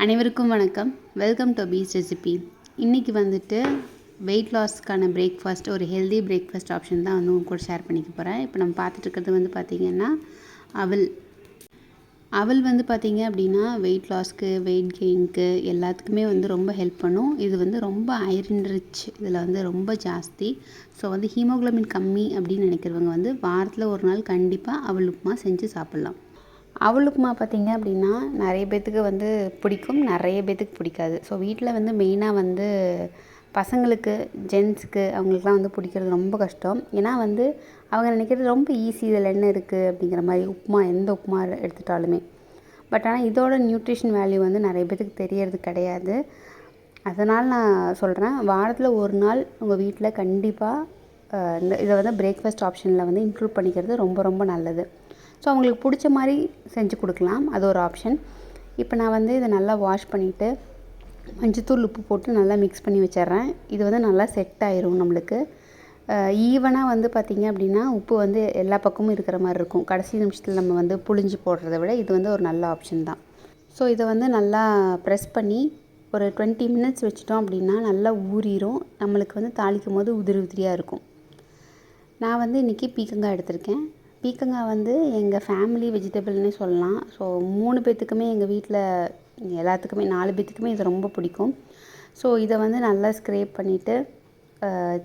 அனைவருக்கும் வணக்கம். Welcome to peace recipe. இன்றைக்கி வந்துட்டு வெயிட் லாஸ்க்கான பிரேக்ஃபாஸ்ட், ஒரு ஹெல்தி பிரேக்ஃபாஸ்ட் ஆப்ஷன் தான் வந்து உங்க கூட ஷேர் பண்ணிக்க போகிறேன். இப்போ நம்ம பார்த்துட்டு இருக்கிறது வந்து பார்த்திங்கன்னா அவல் வந்து பார்த்திங்க அப்படின்னா வெயிட் லாஸ்க்கு, வெயிட் கெயின்க்கு எல்லாத்துக்குமே வந்து ரொம்ப ஹெல்ப் பண்ணும். இது வந்து ரொம்ப ஐரன் ரிச், இதில் வந்து ரொம்ப ஜாஸ்தி. ஸோ வந்து ஹீமோகுளோபின் கம்மி அப்படின்னு நினைக்கிறவங்க வந்து வாரத்தில் ஒரு நாள் கண்டிப்பாக அவல் உப்புமா செஞ்சு சாப்பிட்லாம். அவல் உப்புமா பார்த்திங்க அப்படின்னா நிறைய பேர்த்துக்கு வந்து பிடிக்கும், நிறைய பேர்த்துக்கு பிடிக்காது. ஸோ வீட்டில் வந்து மெயினாக வந்து பசங்களுக்கு, ஜென்ஸுக்கு அவங்களுக்குலாம் வந்து பிடிக்கிறது ரொம்ப கஷ்டம். ஏன்னா வந்து அவங்க நினைக்கிறது ரொம்ப ஈஸி, இதில் என்ன இருக்குது அப்படிங்கிற மாதிரி உப்புமா, எந்த உப்புமா எடுத்துட்டாலுமே. பட் ஆனால் இதோட நியூட்ரிஷன் வேல்யூ வந்து நிறைய பேர்த்துக்கு தெரியறது கிடையாது. அதனால் நான் சொல்கிறேன், வாரத்தில் ஒரு நாள் உங்கள் வீட்டில் கண்டிப்பாக இதை வந்து பிரேக்ஃபாஸ்ட் ஆப்ஷனில் வந்து இன்க்ளூட் பண்ணிக்கிறது ரொம்ப ரொம்ப நல்லது. ஸோ அவங்களுக்கு பிடிச்ச மாதிரி செஞ்சு கொடுக்கலாம், அது ஒரு ஆப்ஷன். இப்போ நான் வந்து இதை நல்லா வாஷ் பண்ணிவிட்டு மஞ்சத்தூள், உப்பு போட்டு நல்லா மிக்ஸ் பண்ணி வச்சிட்றேன். இது வந்து நல்லா செட் ஆயிரும் நம்மளுக்கு. ஈவனாக வந்து பார்த்திங்க அப்படின்னா உப்பு வந்து எல்லா பக்கமும் இருக்கிற மாதிரி இருக்கும். கடைசி நிமிஷத்தில் நம்ம வந்து புழிஞ்சு போடுறத விட இது வந்து ஒரு நல்ல ஆப்ஷன் தான். ஸோ இதை வந்து நல்லா ப்ரெஸ் பண்ணி ஒரு 20 மினிட்ஸ் வச்சிட்டோம் அப்படின்னா நல்லா ஊறிடும். நம்மளுக்கு வந்து தாளிக்கும் போது உதிரி உதிரியாக இருக்கும். நான் வந்து இன்றைக்கி பீக்கங்காய் எடுத்திருக்கேன். பீக்கங்காய் வந்து எங்கள் ஃபேமிலி வெஜிடபிள்னே சொல்லலாம். ஸோ 3 பேர்த்துக்குமே, எங்கள் வீட்டில் எல்லாத்துக்குமே 4 பேர்த்துக்குமே இது ரொம்ப பிடிக்கும். ஸோ இதை வந்து நல்லா ஸ்க்ரேப் பண்ணிவிட்டு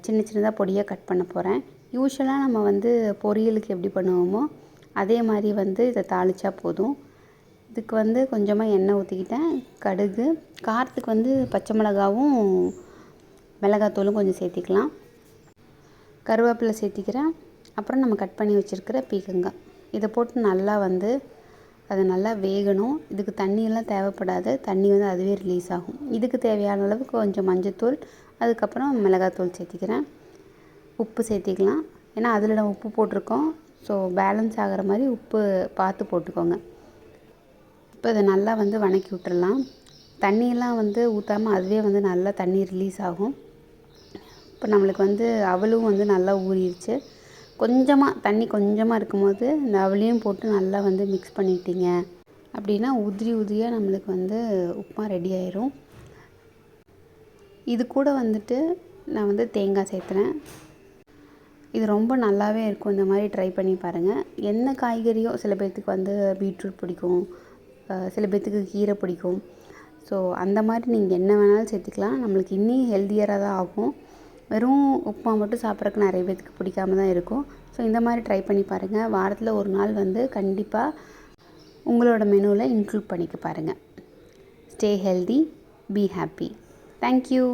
சின்ன சின்னதாக பொடியாக கட் பண்ண போகிறேன். யூஸ்வலாக நம்ம வந்து பொரியலுக்கு எப்படி பண்ணுவோமோ அதே மாதிரி வந்து இதை தாளித்தா போதும். இதுக்கு வந்து கொஞ்சமாக எண்ணெய் ஊற்றிக்கிட்டேன், கடுகு, காரத்துக்கு வந்து பச்சை மிளகாவும் மிளகாத்தூளும் கொஞ்சம் சேர்த்திக்கலாம், கருவேப்பிலை சேர்த்திக்கிறேன். அப்புறம் நம்ம கட் பண்ணி வச்சுருக்கிற பீக்கங்காய் இதை போட்டு நல்லா வந்து அது நல்லா வேகணும். இதுக்கு தண்ணியெல்லாம் தேவைப்படாது, தண்ணி வந்து அதுவே ரிலீஸ் ஆகும். இதுக்கு தேவையான அளவுக்கு கொஞ்சம் மஞ்சத்தூள், அதுக்கப்புறம் மிளகாத்தூள் சேர்த்திக்கிறேன். உப்பு சேர்த்திக்கலாம், ஏன்னா அதில் நம்ம உப்பு போட்டிருக்கோம். ஸோ பேலன்ஸ் ஆகிற மாதிரி உப்பு பார்த்து போட்டுக்கோங்க. இப்போ இதை நல்லா வந்து வணக்கி விட்டுடலாம். தண்ணியெல்லாம் வந்து ஊற்றாமல் அதுவே வந்து நல்லா தண்ணி ரிலீஸ் ஆகும். இப்போ நம்மளுக்கு வந்து அவலும் வந்து நல்லா ஊறிடுச்சு. தண்ணி கொஞ்சமாக இருக்கும்போது இந்த அவலையும் போட்டு நல்லா வந்து மிக்ஸ் பண்ணிட்டீங்க அப்படின்னா உதிரி உதிரியாக நம்மளுக்கு வந்து உப்புமா ரெடி ஆயிரும். இது கூட வந்துட்டு நான் வந்து தேங்காய் சேர்த்துறேன். இது ரொம்ப நல்லாவே இருக்கும். இந்த மாதிரி ட்ரை பண்ணி பாருங்கள். என்ன காய்கறியோ, சில பேர்த்துக்கு வந்து பீட்ரூட் பிடிக்கும், சில பேர்த்துக்கு கீரை பிடிக்கும். ஸோ அந்த மாதிரி நீங்கள் என்ன வேணாலும் சேர்த்துக்கலாம். நம்மளுக்கு இன்னும் ஹெல்த்தியராக தான் ஆகும். வெறும் உப்புமா மட்டும் சாப்பிட்றதுக்கு நிறைய பேர்த்துக்கு பிடிக்காம தான் இருக்கும். ஸோ இந்த மாதிரி ட்ரை பண்ணி பாருங்கள். வாரத்தில் ஒரு நாள் வந்து கண்டிப்பாக உங்களோட மெனுவில் இன்க்ளூட் பண்ணிக்க பாருங்கள். Stay healthy, be happy. Thank you.